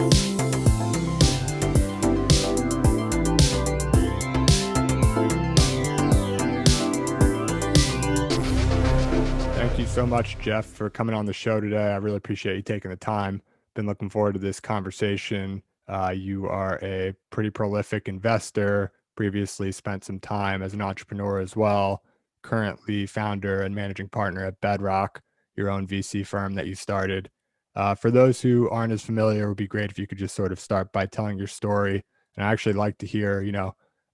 Thank you so much, Geoff, for coming on the show today. I really appreciate you taking the time. Been looking forward to this conversation. You are a pretty prolific investor, previously spent some time as an entrepreneur as well, currently founder and managing partner at Bedrock, your own VC firm that you started. For those who aren't as familiar, it would be great if you could just sort of start by telling your story. And I actually like to hear,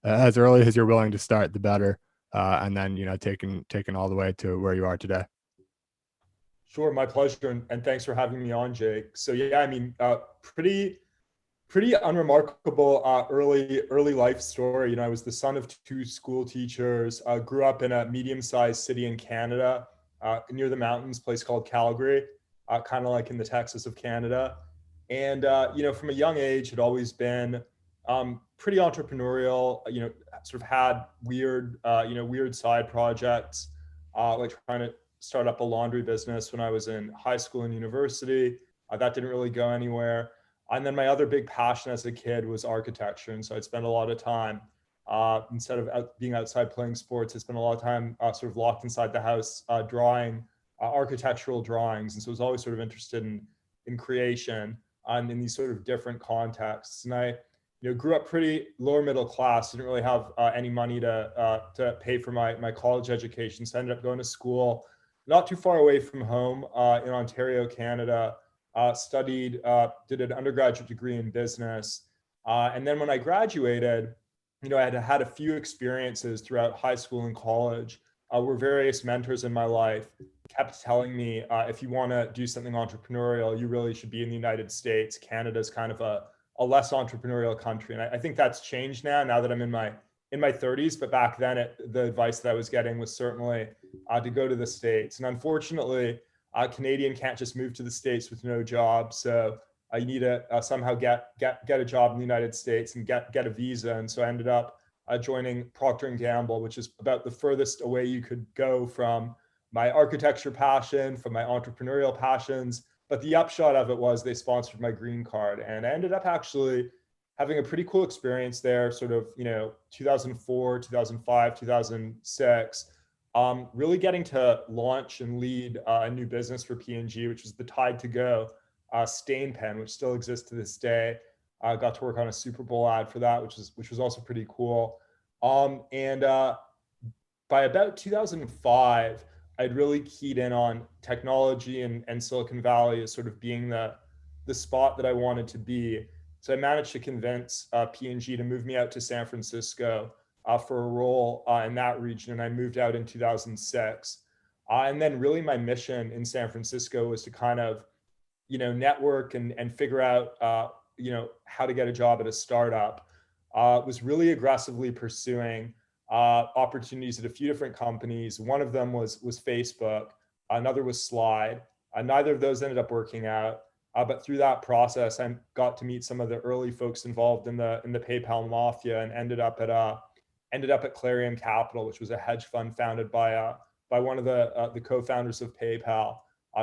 as early as you're willing to start, the better. And then, taking all the way to where you are today. Sure, my pleasure, and thanks for having me on, Jake. So yeah, I mean, pretty unremarkable early life story. I was the son of two school teachers. Grew up in a medium-sized city in Canada, near the mountains, place called Calgary, kind of like in the Texas of Canada. And from a young age, had always been pretty entrepreneurial. Sort of had weird side projects, like trying to start up a laundry business when I was in high school and university. That didn't really go anywhere. And then my other big passion as a kid was architecture. And so I'd spend a lot of time, instead of being outside playing sports, I spent a lot of time sort of locked inside the house, drawing architectural drawings. And so I was always sort of interested in creation and in these sort of different contexts. And I grew up pretty lower middle class, didn't really have any money to pay for my college education. So I ended up going to school not too far away from home, in Ontario, Canada. Did an undergraduate degree in business. And then when I graduated, I had a few experiences throughout high school and college, where various mentors in my life kept telling me, if you want to do something entrepreneurial, you really should be in the United States. Canada's kind of a less entrepreneurial country. And I think that's changed now that I'm in my 30s. But back then, the advice that I was getting was certainly to go to the States. And unfortunately, a Canadian can't just move to the States with no job. So you need to somehow get a job in the United States and get a visa. And so I ended up joining Procter & Gamble, which is about the furthest away you could go from my architecture passion, from my entrepreneurial passions. But the upshot of it was they sponsored my green card. And I ended up actually having a pretty cool experience there, sort of, 2004, 2005, 2006. Really getting to launch and lead a new business for P&G, which was the Tide to Go stain pen, which still exists to this day. I got to work on a Super Bowl ad for that, which was also pretty cool. And by about 2005, I'd really keyed in on technology and Silicon Valley as sort of being the spot that I wanted to be. So I managed to convince P&G to move me out to San Francisco for a role in that region. And I moved out in 2006. And then really my mission in San Francisco was to kind of, network and figure out, how to get a job at a startup. Was really aggressively pursuing opportunities at a few different companies. One of them was Facebook. Another was Slide. Neither of those ended up working out. But through that process, I got to meet some of the early folks involved in the PayPal mafia, and ended up at Clarium Capital, which was a hedge fund founded by one of the co-founders of PayPal,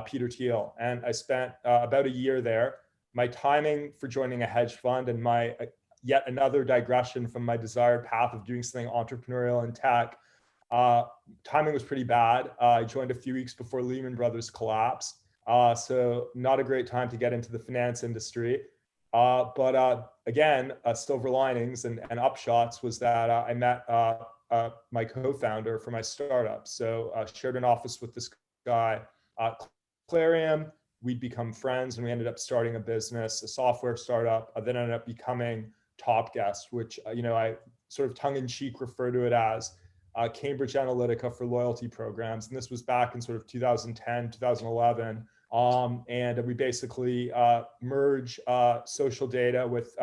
Peter Thiel. And I spent about a year there. My timing for joining a hedge fund and my yet another digression from my desired path of doing something entrepreneurial in tech, timing was pretty bad. I joined a few weeks before Lehman Brothers collapsed. So not a great time to get into the finance industry. But again, silver linings and upshots was that I met my co-founder for my startup. So shared an office with this guy, Clarium. We'd become friends and we ended up starting a business, a software startup, then ended up becoming Top Guest, which, I sort of tongue in cheek refer to it as Cambridge Analytica for loyalty programs. And this was back in sort of 2010, 2011. And we basically merge social data with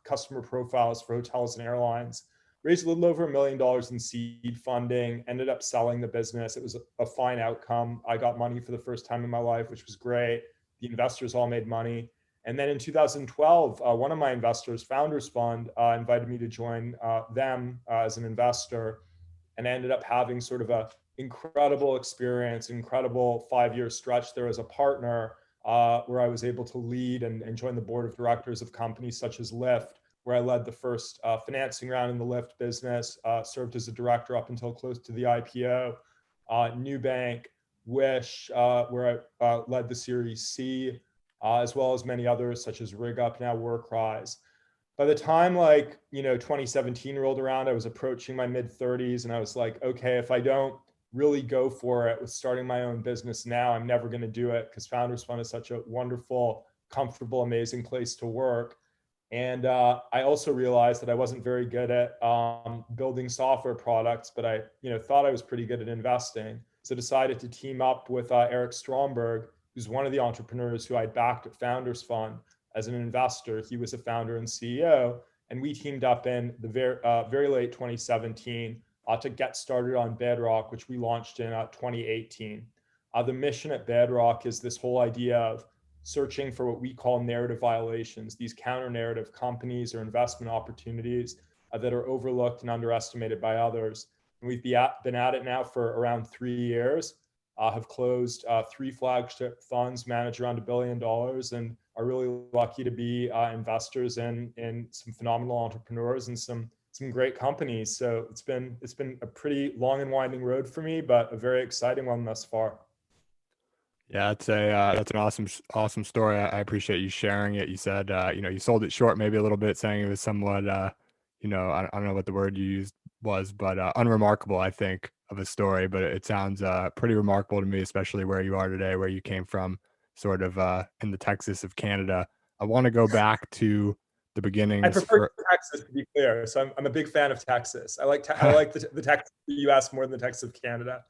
customer profiles for hotels and airlines. Raised a little over $1 million in seed funding, ended up selling the business. It was a fine outcome. I got money for the first time in my life, which was great. The investors all made money. And then in 2012, one of my investors, Founders Fund, invited me to join them as an investor. And I ended up having sort of a incredible experience, incredible 5-year stretch there as a partner, where I was able to lead and join the board of directors of companies such as Lyft, where I led the first financing round in the Lyft business, served as a director up until close to the IPO, Nubank, Wish, where I led the Series C, as well as many others such as RigUp, now WorkRise. By the time 2017 rolled around, I was approaching my mid 30s, and I was like, okay, if I don't really go for it with starting my own business now, I'm never going to do it, because Founders Fund is such a wonderful, comfortable, amazing place to work. And I also realized that I wasn't very good at building software products, but I thought I was pretty good at investing. So decided to team up with Eric Stromberg, who's one of the entrepreneurs who I backed at Founders Fund as an investor. He was a founder and CEO, and we teamed up in the very late 2017 to get started on Bedrock, which we launched in 2018. The mission at Bedrock is this whole idea of searching for what we call narrative violations, these counter-narrative companies or investment opportunities that are overlooked and underestimated by others. And we've been at it now for around 3 years, have closed 3 flagship funds, manage around $1 billion, and are really lucky to be investors in some phenomenal entrepreneurs and some great companies. So it's been a pretty long and winding road for me, but a very exciting one thus far. Yeah, that's an awesome story. I appreciate you sharing it. You said you sold it short maybe a little bit, saying it was somewhat I don't know what the word you used was, but unremarkable, I think, of a story. But it sounds pretty remarkable to me, especially where you are today, where you came from, sort of in the Texas of Canada. I want to go back to the I beginnings prefer for Texas, to be clear. So I'm a big fan of Texas. I like the Texas of the U.S. more than the Texas of Canada.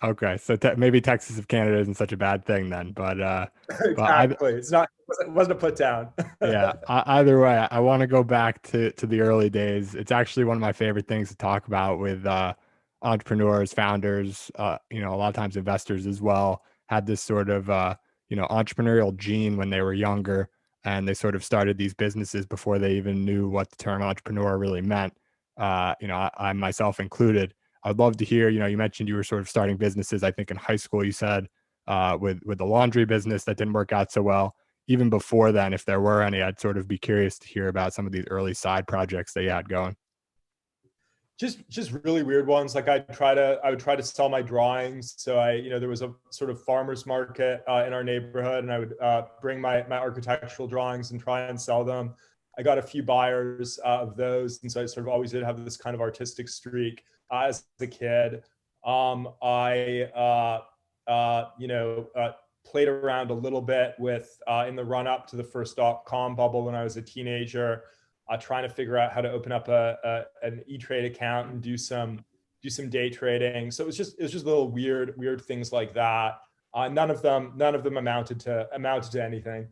Okay, so maybe Texas of Canada isn't such a bad thing then, but I Exactly. It wasn't a put down. yeah, either way, I want to go back to the early days. It's actually one of my favorite things to talk about with entrepreneurs, founders, a lot of times investors as well, had this sort of entrepreneurial gene when they were younger, and they sort of started these businesses before they even knew what the term entrepreneur really meant. I myself included. I'd love to hear, you mentioned you were sort of starting businesses, I think in high school, you said, with the laundry business that didn't work out so well. Even before then, if there were any, I'd sort of be curious to hear about some of these early side projects that you had going. Just really weird ones. Like I would try to sell my drawings. So there was a sort of farmer's market in our neighborhood, and I would bring my architectural drawings and try and sell them. I got a few buyers of those, and so I sort of always did have this kind of artistic streak as a kid. I played around a little bit with in the run up to the first .com bubble when I was a teenager, trying to figure out how to open up an E-Trade account and do some day trading. So it was just little weird things like that. None of them amounted to anything.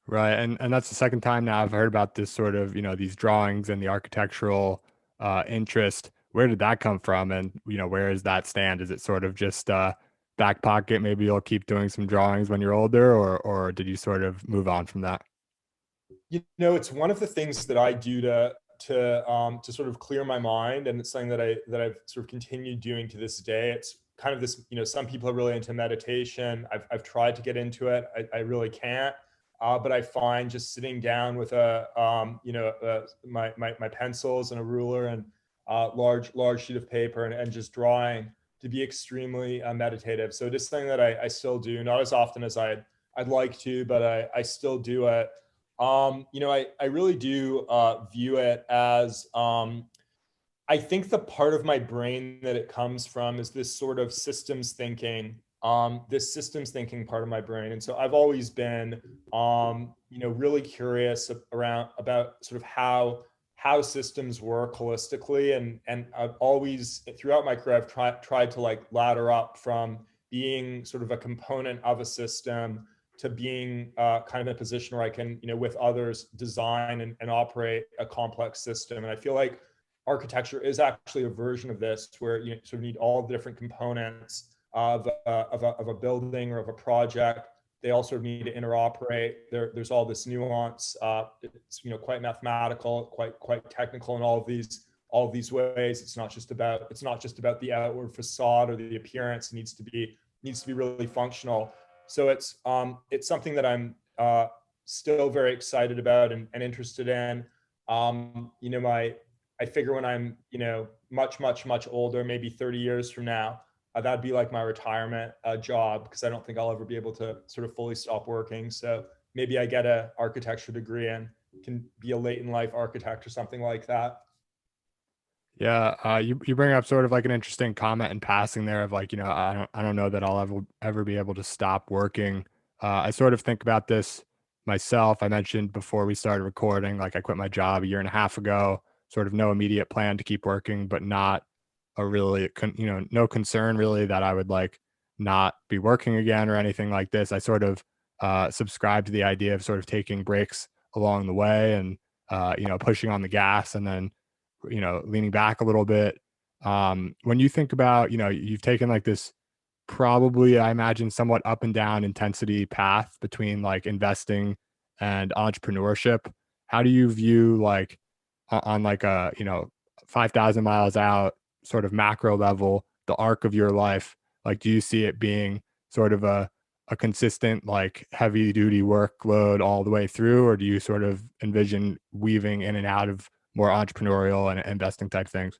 Right, and that's the second time now I've heard about this sort of these drawings and the architectural interest. Where did that come from, and where does that stand? Is it sort of just back pocket? Maybe you'll keep doing some drawings when you're older, or did you sort of move on from that? It's one of the things that I do to sort of clear my mind, and it's something that I've sort of continued doing to this day. It's kind of this, some people are really into meditation. I've tried to get into it. I really can't. But I find just sitting down with my pencils and a ruler and large sheet of paper and just drawing to be extremely meditative. So just something that I still do, not as often as I'd like to, but I still do it. I really do view it as I think the part of my brain that it comes from is this sort of systems thinking part of my brain. And so I've always been, really curious about sort of how systems work holistically. And I've always, throughout my career, I've tried to like ladder up from being sort of a component of a system to being kind of in a position where I can, with others, design and operate a complex system. And I feel like architecture is actually a version of this, where you sort of need all the different components of a building or of a project. They all sort of need to interoperate. There's all this nuance. It's quite mathematical, quite technical in all of these ways. It's not just about the outward facade or the appearance. It needs to be really functional. So it's something that I'm still very excited about and interested in. I figure when I'm, much older, maybe 30 years from now, that'd be like my retirement job, because I don't think I'll ever be able to sort of fully stop working. So maybe I get an architecture degree and can be a late in life architect or something like that. Yeah, you bring up sort of like an interesting comment in passing there of like, I don't know that I'll ever be able to stop working. I sort of think about this myself. I mentioned before we started recording, like I quit my job a year and a half ago, sort of no immediate plan to keep working, but not a really, no concern really that I would like not be working again or anything like this. I sort of subscribe to the idea of sort of taking breaks along the way and, pushing on the gas and then leaning back a little bit. When you think about, you've taken like this probably, I imagine, somewhat up and down intensity path between like investing and entrepreneurship. How do you view like on like a, 5,000 miles out sort of macro level, the arc of your life? Like, do you see it being sort of a consistent, like heavy duty workload all the way through, or do you sort of envision weaving in and out of more entrepreneurial and investing type things?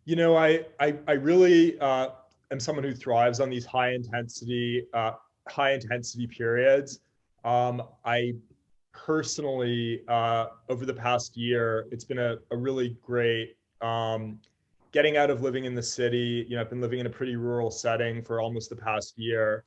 I really am someone who thrives on these high intensity periods. I personally, over the past year, it's been a really great getting out of living in the city. I've been living in a pretty rural setting for almost the past year.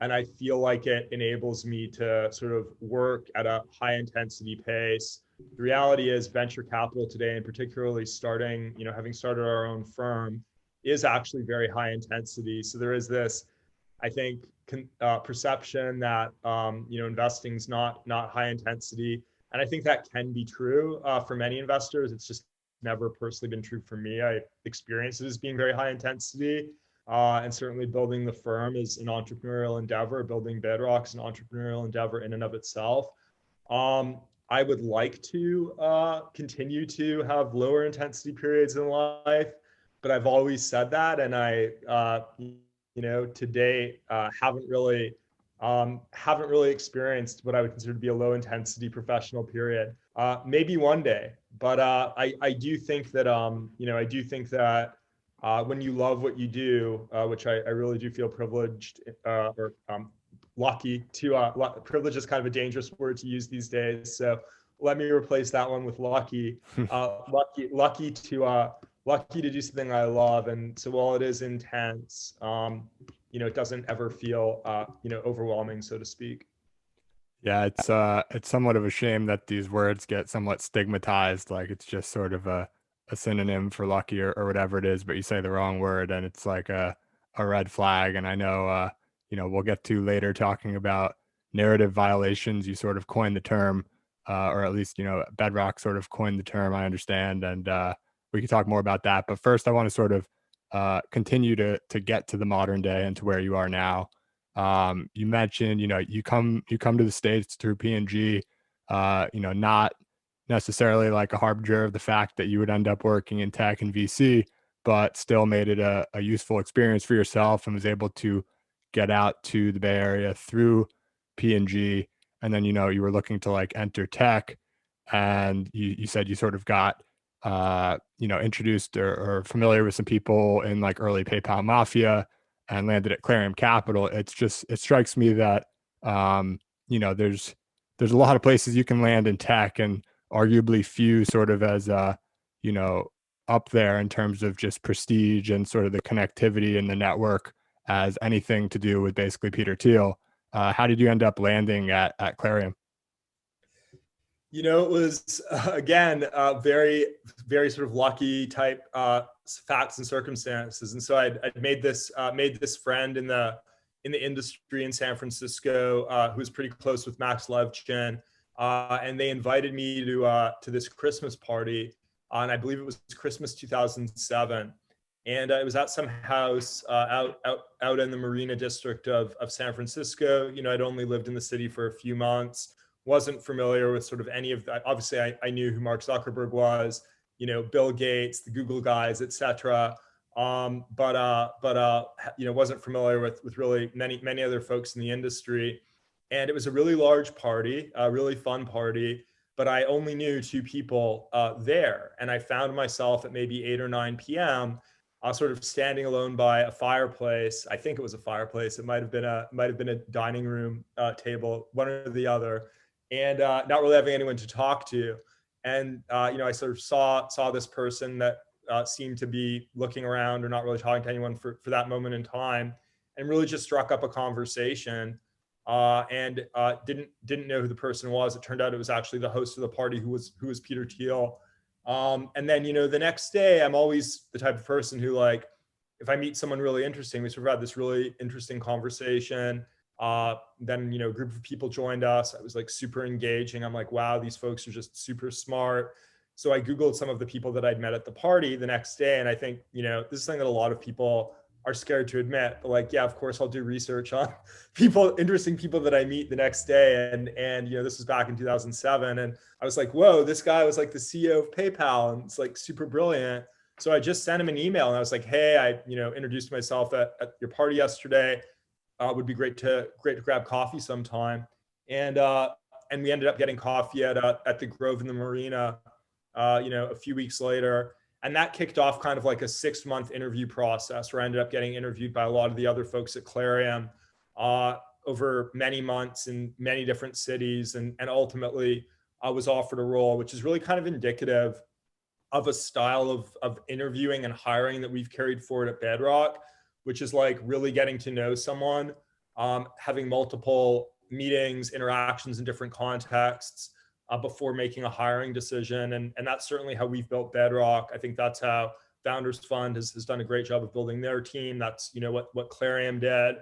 And I feel like it enables me to sort of work at a high intensity pace. The reality is venture capital today, and particularly having started our own firm, is actually very high intensity. So there is this, I think, perception that investing is not high intensity, and I think that can be true for many investors. It's just never personally been true for me. I experience it as being very high intensity, and certainly building the firm is an entrepreneurial endeavor. Building Bedrock is an entrepreneurial endeavor in and of itself. I would like to continue to have lower intensity periods in life, but I've always said that, and I, today haven't really experienced what I would consider to be a low intensity professional period. Maybe one day, but I do think that when you love what you do, which I really do feel privileged or lucky to privilege is kind of a dangerous word to use these days, so let me replace that one with lucky. Lucky to do something I love. And so while it is intense, it doesn't ever feel overwhelming, so to speak. Yeah, it's somewhat of a shame that these words get somewhat stigmatized, like it's just sort of a synonym for lucky or whatever it is, but you say the wrong word and it's like a red flag. And I know we'll get to later talking about narrative violations. You sort of coined the term, or at least, Bedrock sort of coined the term, I understand. And we can talk more about that. But first I want to sort of continue to get to the modern day and to where you are now. You mentioned, you come to the States through P&G, not necessarily like a harbinger of the fact that you would end up working in tech and VC, but still made it a useful experience for yourself and was able to get out to the Bay Area through P&G. And then, you were looking to like enter tech, and you said you sort of got, introduced or familiar with some people in like early PayPal mafia and landed at Clarium Capital. It strikes me that, there's a lot of places you can land in tech, and arguably few sort of as, you know, up there in terms of just prestige and sort of the connectivity and the network as anything to do with basically Peter Thiel. How did you end up landing at Clarium? It was again very, very sort of lucky type facts and circumstances, and so I'd made this friend in the industry in San Francisco who was pretty close with Max Levchin, and they invited me to this Christmas party, and I believe it was Christmas 2007, and it was at some house out in the Marina district of San Francisco. I'd only lived in the city for a few months, wasn't familiar with sort of any of that. Obviously, I knew who Mark Zuckerberg was, Bill Gates, the Google guys, etc. Wasn't familiar with really many other folks in the industry. And it was a really large party, a really fun party, but I only knew two people there. And I found myself at maybe 8 or 9 p.m. Sort of standing alone by a fireplace. I think it was a fireplace. It might have been a dining room table, one or the other, and not really having anyone to talk to. And I sort of saw this person that seemed to be looking around or not really talking to anyone for that moment in time, and really just struck up a conversation. And didn't know who the person was. It turned out it was actually the host of the party, who was Peter Thiel. And then, the next day, I'm always the type of person who, like, if I meet someone really interesting, we sort of had this really interesting conversation. Then, a group of people joined us. It was like super engaging. I'm like, wow, these folks are just super smart. So I Googled some of the people that I'd met at the party the next day. And I think, this is something that a lot of people are scared to admit, but like, yeah, of course I'll do research on interesting people that I meet the next day. And this was back in 2007. And I was like, whoa, this guy was like the CEO of PayPal, and it's like super brilliant. So I just sent him an email and I was like, hey, I, introduced myself at your party yesterday. Would be great to grab coffee sometime. And we ended up getting coffee at the Grove in the Marina, a few weeks later. And that kicked off kind of like a 6-month interview process, where I ended up getting interviewed by a lot of the other folks at Clarium over many months in many different cities. And ultimately I was offered a role, which is really kind of indicative of a style of interviewing and hiring that we've carried forward at Bedrock, which is like really getting to know someone, having multiple meetings, interactions in different contexts, before making a hiring decision. And that's certainly how we've built Bedrock. I think that's how Founders Fund has done a great job of building their team. That's, what Clarium did.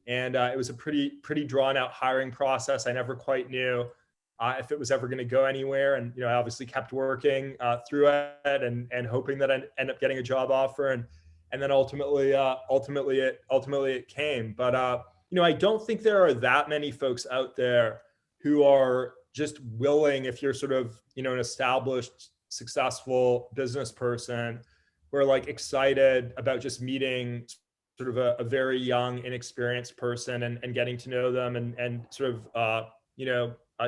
And it was a pretty drawn out hiring process. I never quite knew if it was ever going to go anywhere. And, I obviously kept working through it and hoping that I'd end up getting a job offer. And then ultimately it came. But, I don't think there are that many folks out there who are just willing, if you're sort of, an established, successful business person, who are like excited about just meeting sort of a very young, inexperienced person and getting to know them and sort of,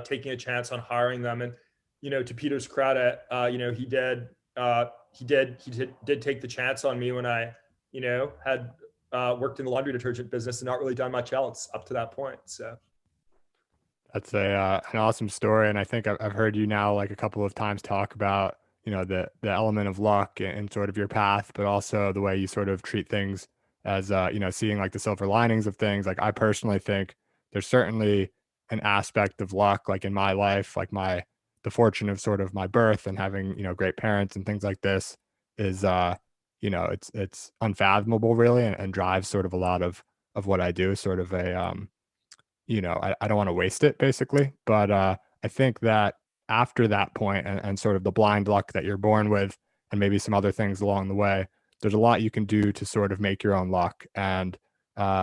taking a chance on hiring them. And, to Peter's credit, he did take the chance on me when I, had worked in the laundry detergent business and not really done much else up to that point. So. That's an awesome story, and I think I've heard you now like a couple of times talk about the element of luck and sort of your path, but also the way you sort of treat things as seeing like the silver linings of things. Like I personally think there's certainly an aspect of luck, like in my life, like the fortune of sort of my birth and having great parents and things like this is it's unfathomable really, and drives sort of a lot of what I do. Sort of a I don't want to waste it basically. But I think that after that point and sort of the blind luck that you're born with, and maybe some other things along the way, there's a lot you can do to sort of make your own luck, and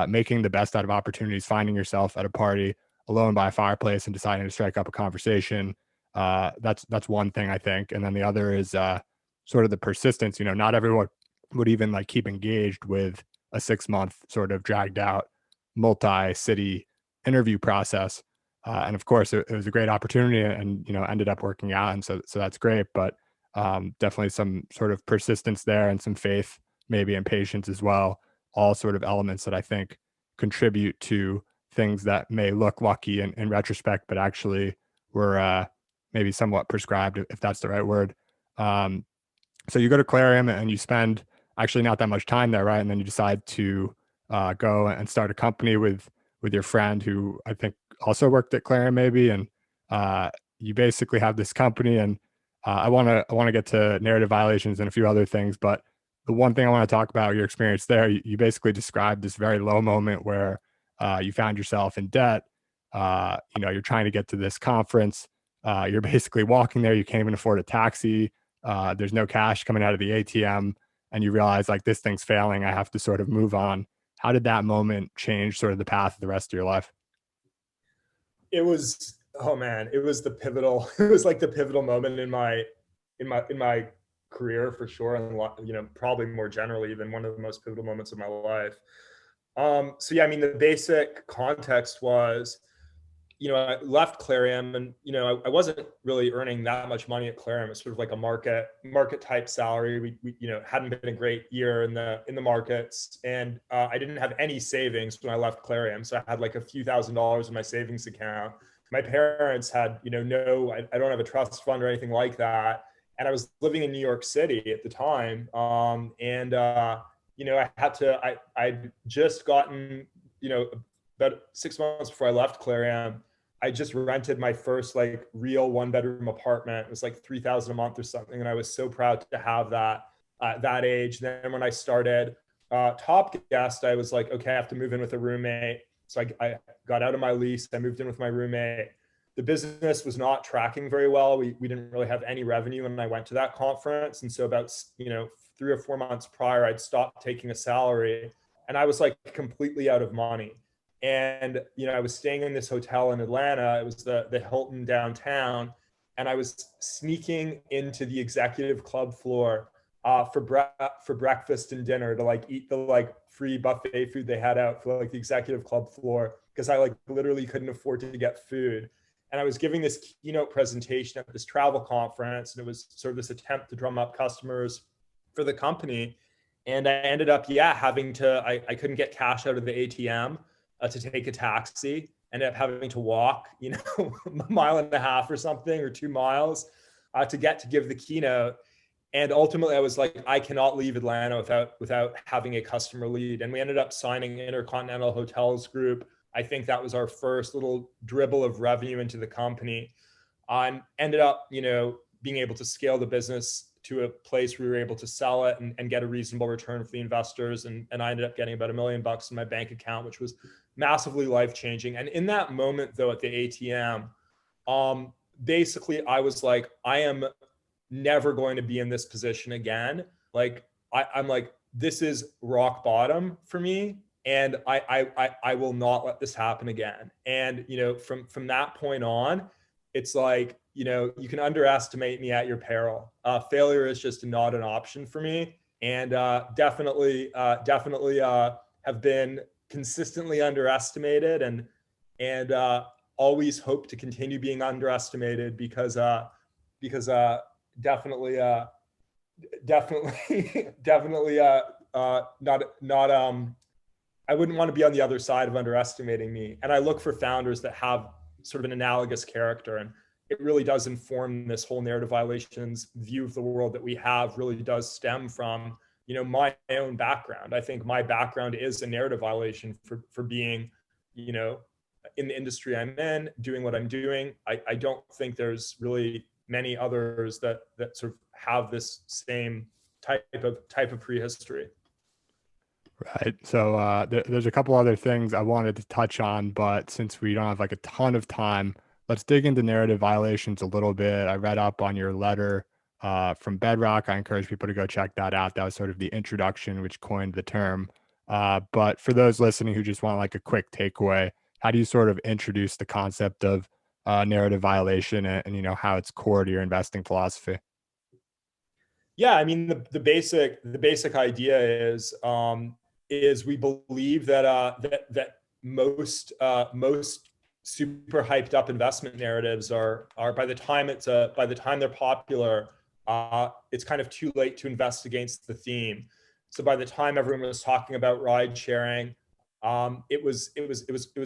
making the best out of opportunities, finding yourself at a party alone by a fireplace and deciding to strike up a conversation. That's one thing I think. And then the other is sort of the persistence. Not everyone would even like keep engaged with a 6-month sort of dragged out multi-city interview process. And of course it was a great opportunity and, ended up working out. And so that's great, but definitely some sort of persistence there and some faith, maybe, and patience as well. All sort of elements that I think contribute to things that may look lucky in retrospect, but actually were maybe somewhat prescribed, if that's the right word. So you go to Clarium and you spend actually not that much time there, right? And then you decide to go and start a company with your friend, who I think also worked at Clarium maybe. And you basically have this company, and I want to get to narrative violations and a few other things. But the one thing I want to talk about your experience there, you basically described this very low moment where you found yourself in debt. You're trying to get to this conference. You're basically walking there. You can't even afford a taxi. There's no cash coming out of the ATM, and you realize like this thing's failing. I have to sort of move on. How did that moment change sort of the path of the rest of your life? It was, oh man, it was the pivotal, it was like the pivotal moment in my career for sure, and probably more generally than one of the most pivotal moments of my life. So yeah, I mean, the basic context was, I left Clarium, and I wasn't really earning that much money at Clarium. It's sort of like a market type salary. We hadn't been a great year in the markets, and I didn't have any savings when I left Clarium. So I had like a few $1,000s in my savings account. My parents had, I don't have a trust fund or anything like that, and I was living in New York City at the time, and I'd just gotten, about 6 months before I left Clarium, I just rented my first like real 1-bedroom apartment. It was like $3,000 a month or something, and I was so proud to have that at that age. Then when I started Top Guest, I was like, okay, I have to move in with a roommate. So I got out of my lease. I moved in with my roommate. The business was not tracking very well. We didn't really have any revenue when I went to that conference, and so about 3 or 4 months prior, I'd stopped taking a salary, and I was like completely out of money. And I was staying in this hotel in Atlanta. It was the Hilton downtown, and I was sneaking into the executive club floor for breakfast and dinner to like eat the like free buffet food they had out for like the executive club floor, because I like literally couldn't afford to get food. And I was giving this keynote presentation at this travel conference, and it was sort of this attempt to drum up customers for the company. And I ended up, having to, I couldn't get cash out of the ATM to take a taxi. Ended up having to walk, a mile and a half or something, or 2 miles to give the keynote. And ultimately I was like, I cannot leave Atlanta without having a customer lead. And we ended up signing Intercontinental Hotels Group. I think that was our first little dribble of revenue into the company. And ended up, being able to scale the business to a place where we were able to sell it and get a reasonable return for the investors. And I ended up getting about $1 million in my bank account, which was massively life-changing. And in that moment, though, at the ATM, basically I was like, I am never going to be in this position again. Like I'm like, this is rock bottom for me, and I will not let this happen again. And from that point on, it's like, you can underestimate me at your peril. Failure is just not an option for me, and definitely have been consistently underestimated, and always hope to continue being underestimated, because definitely not I wouldn't want to be on the other side of underestimating me. And I look for founders that have sort of an analogous character, and it really does inform this whole narrative violations view of the world that we have. Really does stem from my own background. I think my background is a narrative violation for being in the industry I'm in, doing what I'm doing. I don't think there's really many others that sort of have this same type of prehistory. Right. So there's a couple other things I wanted to touch on, but since we don't have like a ton of time, let's dig into narrative violations a little bit. I read up on your letter from Bedrock. I encourage people to go check that out. That was sort of the introduction, which coined the term. But for those listening who just want like a quick takeaway, how do you sort of introduce the concept of narrative violation and how it's core to your investing philosophy? Yeah, I mean, the basic idea is we believe that most super hyped up investment narratives are by the time they're popular, it's kind of too late to invest against the theme. So by the time everyone was talking about ride sharing, it was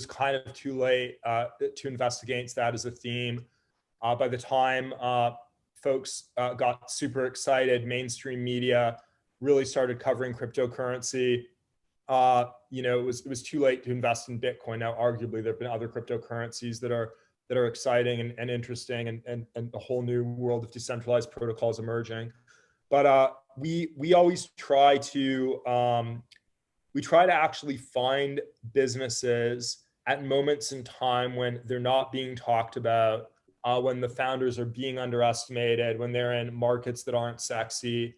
kind of too late to invest against that as a theme. By the time folks got super excited, mainstream media really started covering cryptocurrency, it was too late to invest in Bitcoin. Now, arguably, there have been other cryptocurrencies that are exciting and interesting, and a whole new world of decentralized protocols emerging. But we always try to actually find businesses at moments in time when they're not being talked about, when the founders are being underestimated, when they're in markets that aren't sexy,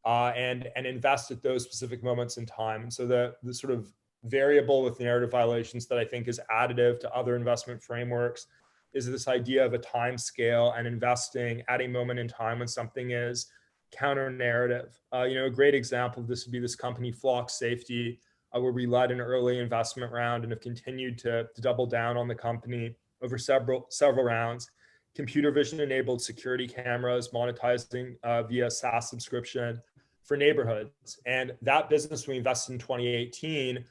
and invest at those specific moments in time. And so the sort of variable with narrative violations that I think is additive to other investment frameworks is this idea of a time scale and investing at a moment in time when something is counter narrative. A great example of this would be this company Flock Safety, where we led an early investment round and have continued to double down on the company over several rounds. Computer vision enabled security cameras, monetizing via SaaS subscription for neighborhoods. And that business we invested in 2018,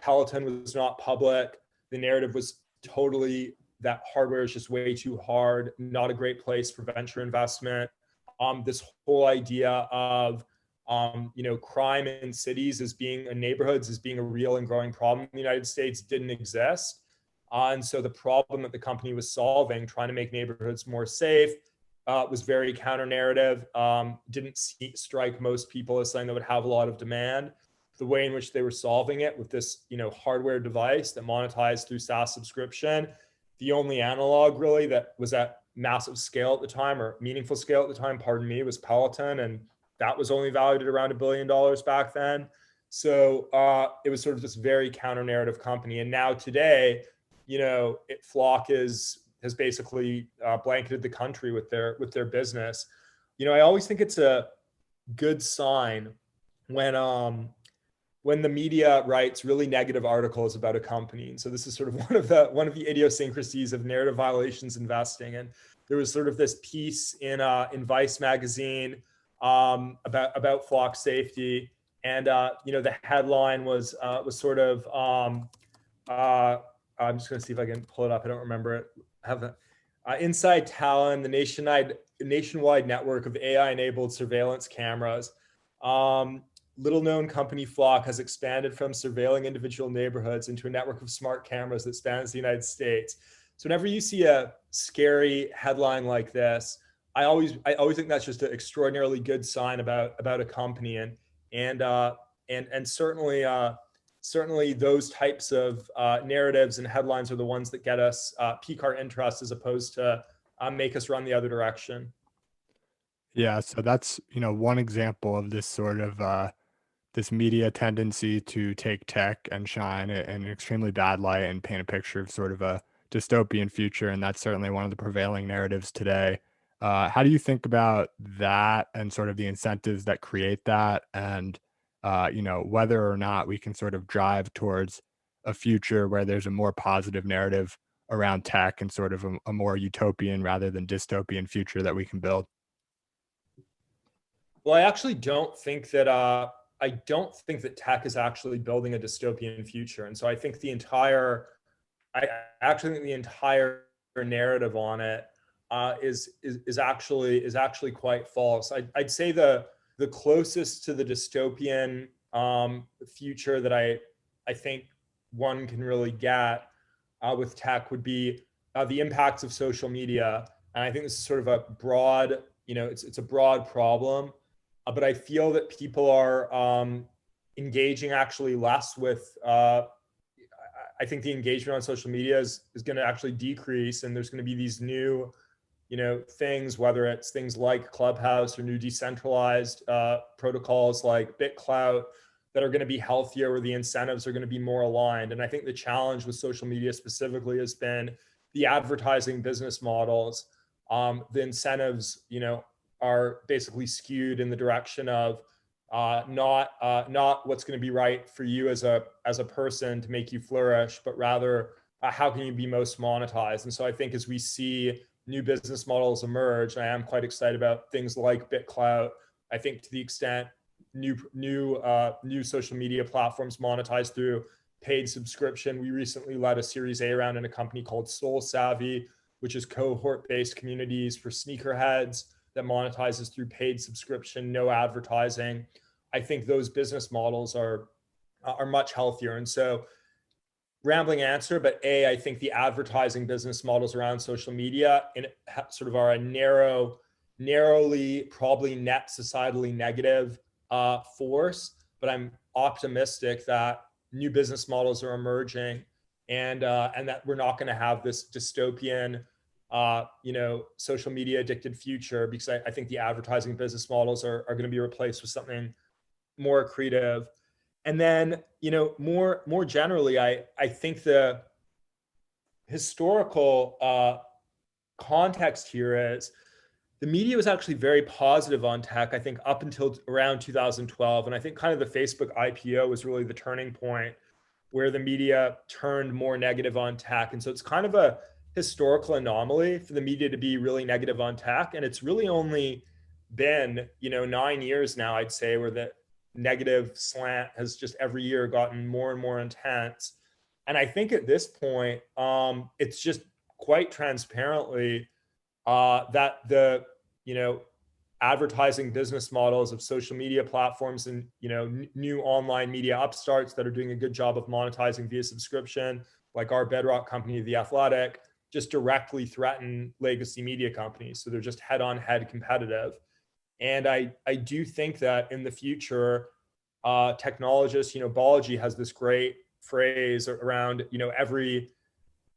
Peloton was not public. The narrative was totally that hardware is just way too hard, not a great place for venture investment. This whole idea of crime in cities as being neighborhoods as being a real and growing problem in the United States didn't exist. And so the problem that the company was solving, trying to make neighborhoods more safe, was very counter narrative, didn't strike most people as something that would have a lot of demand. The way in which they were solving it with this, hardware device that monetized through SaaS subscription, the only analog really that was at massive scale at the time, or meaningful scale at the time, pardon me, was Peloton. And that was only valued at around $1 billion back then. So it was sort of this very counter narrative company. And now today, Flock has basically blanketed the country with their business. I always think it's a good sign when the media writes really negative articles about a company. And so this is sort of one of the idiosyncrasies of narrative violations investing. And there was sort of this piece in Vice magazine about Flock Safety, and the headline was sort of I'm just going to see if I can pull it up. I don't remember it. I have that. Inside Talon, the nationwide network of AI-enabled surveillance cameras. Little known company Flock has expanded from surveilling individual neighborhoods into a network of smart cameras that spans the United States. So whenever you see a scary headline like this, I always think that's just an extraordinarily good sign about a company, and certainly those types of narratives and headlines are the ones that get us pique our interest as opposed to make us run the other direction. Yeah, so that's, one example of this sort of this media tendency to take tech and shine it in an extremely bad light and paint a picture of sort of a dystopian future. And that's certainly one of the prevailing narratives today. How do you think about that and sort of the incentives that create that? And, whether or not we can sort of drive towards a future where there's a more positive narrative around tech and sort of a more utopian rather than dystopian future that we can build? Well, I actually don't think that tech is actually building a dystopian future. And so I think I actually think the entire narrative on it is actually quite false. I'd say the closest to the dystopian future that I think one can really get with tech would be the impacts of social media. And I think this is sort of a broad, it's a broad problem. But I feel that people are engaging actually less with, I think the engagement on social media is going to actually decrease. And there's going to be these new, things, whether it's things like Clubhouse or new decentralized protocols like BitClout that are going to be healthier, where the incentives are going to be more aligned. And I think the challenge with social media specifically has been the advertising business models. The incentives, are basically skewed in the direction of not what's going to be right for you as a person to make you flourish, but rather how can you be most monetized. And so I think as we see new business models emerge, I am quite excited about things like BitClout. I think to the extent new social media platforms monetize through paid subscription. We recently led a Series A round in a company called Soul Savvy, which is cohort-based communities for sneakerheads that monetizes through paid subscription, no advertising. I think those business models are much healthier. And so, rambling answer, but I think the advertising business models around social media sort of are a narrowly, probably net societally negative force. But I'm optimistic that new business models are emerging, and that we're not going to have this dystopian social media addicted future, because I think the advertising business models are going to be replaced with something more creative. And then, more generally, I think the historical context here is the media was actually very positive on tech, I think, up until around 2012. And I think kind of the Facebook IPO was really the turning point where the media turned more negative on tech. And so it's kind of a historical anomaly for the media to be really negative on tech. And it's really only been, 9 years now, I'd say, where the negative slant has just every year gotten more and more intense. And I think at this point, it's just quite transparently that the advertising business models of social media platforms and new online media upstarts that are doing a good job of monetizing via subscription, like our Bedrock company, The Athletic, just directly threaten legacy media companies. So they're just head-on-head competitive. And I do think that in the future, technologists, Balaji has this great phrase around, every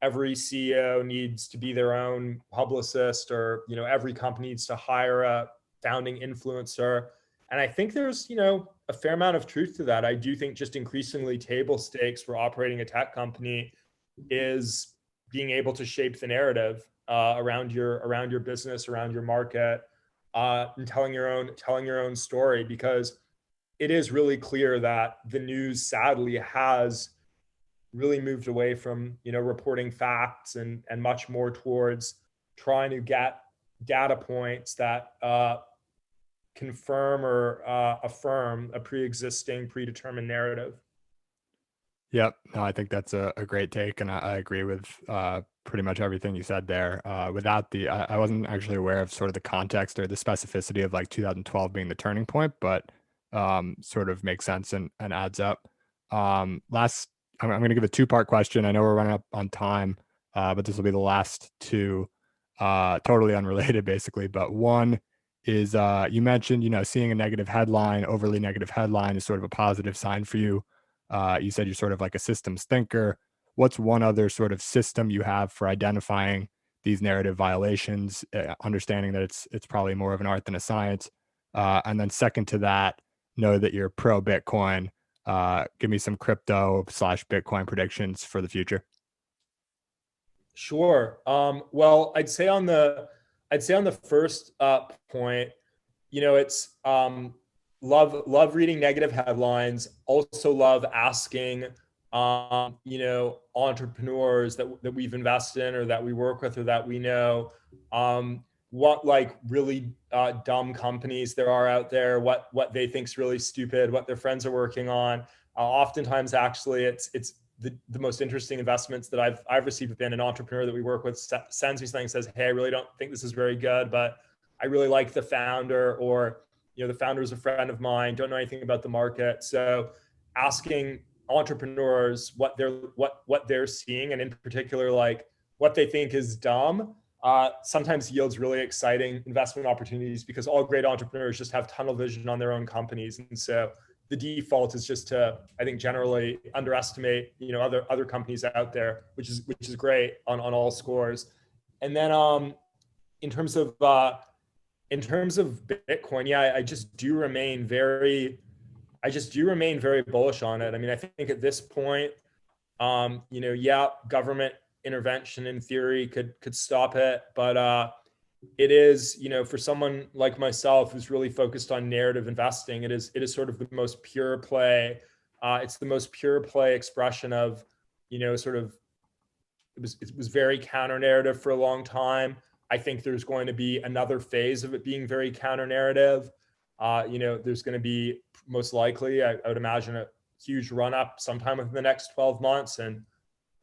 CEO needs to be their own publicist, or, every company needs to hire a founding influencer. And I think there's, a fair amount of truth to that. I do think just increasingly table stakes for operating a tech company is being able to shape the narrative around your business, around your market, and telling your own story, because it is really clear that the news sadly has really moved away from reporting facts and much more towards trying to get data points that confirm or affirm a pre-existing predetermined narrative. Yep. No, I think that's a great take, and I agree with pretty much everything you said there. Without I wasn't actually aware of sort of the context or the specificity of like 2012 being the turning point, but sort of makes sense and adds up. Last, I'm going to give a two-part question. I know we're running up on time, but this will be the last two, totally unrelated, basically. But one is you mentioned, seeing a negative headline, overly negative headline is sort of a positive sign for you. You said you're sort of like a systems thinker. What's one other sort of system you have for identifying these narrative violations, understanding that it's probably more of an art than a science? And then second to that, know that you're pro Bitcoin. Give me some crypto / Bitcoin predictions for the future. Sure. Well, I'd say on the first point, it's love reading negative headlines. Also love asking, entrepreneurs that we've invested in or that we work with or that we know, what like really dumb companies there are out there, what they think's really stupid, what their friends are working on. Oftentimes, actually, it's the most interesting investments that I've received have been an entrepreneur that we work with sends me something and says, hey, I really don't think this is very good, but I really like the founder, or the founder is a friend of mine, don't know anything about the market. So asking entrepreneurs what they're seeing, and in particular, like what they think is dumb, sometimes yields really exciting investment opportunities, because all great entrepreneurs just have tunnel vision on their own companies. And so the default is just to, I think, generally underestimate, other companies out there, which is great on all scores. And then in terms of Bitcoin, yeah, I just do remain very bullish on it. I mean, I think at this point, government intervention in theory could stop it, but it is, for someone like myself who's really focused on narrative investing, it is sort of the most pure play. It's the most pure play expression of, sort of, it was very counter narrative for a long time. I think there's going to be another phase of it being very counter narrative. There's going to be, most likely, I would imagine, a huge run up sometime within the next 12 months and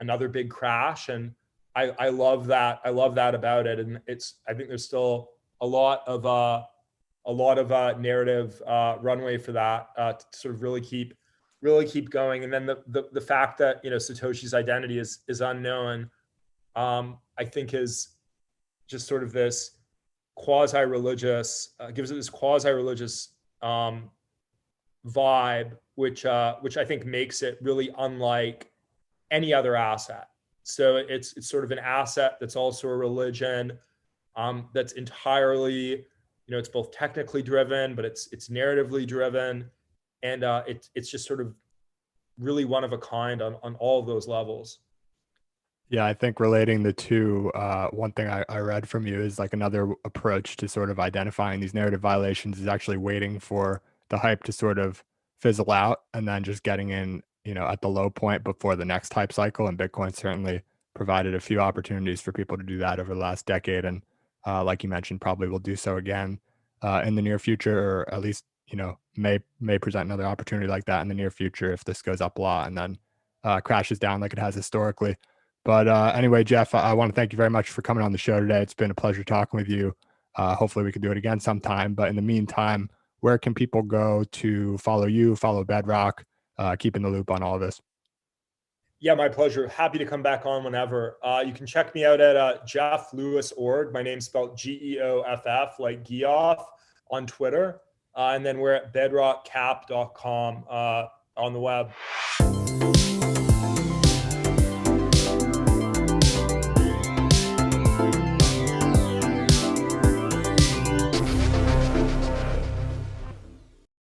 another big crash. And I love that. I love that about it. And I think there's still a lot of narrative runway for that to sort of really keep going. And then the fact that, Satoshi's identity is unknown, I think is just sort of this quasi-religious, gives it this quasi-religious vibe, which I think makes it really unlike any other asset. So it's sort of an asset that's also a religion, that's entirely, it's both technically driven, but it's narratively driven, and it's just sort of really one of a kind on all of those levels. Yeah, I think relating the two, one thing I read from you is like another approach to sort of identifying these narrative violations is actually waiting for the hype to sort of fizzle out and then just getting in, at the low point before the next hype cycle. And Bitcoin certainly provided a few opportunities for people to do that over the last decade. And like you mentioned, probably will do so again in the near future, or at least, may present another opportunity like that in the near future if this goes up a lot and then crashes down like it has historically. But anyway, Geoff, I want to thank you very much for coming on the show today. It's been a pleasure talking with you. Hopefully, we can do it again sometime. But in the meantime, where can people go to follow you, follow Bedrock, keep in the loop on all of this? Yeah, my pleasure. Happy to come back on whenever. You can check me out at geofflewis.org. My name's spelled Geoff, like Geoff, on Twitter. And then we're at bedrockcap.com on the web.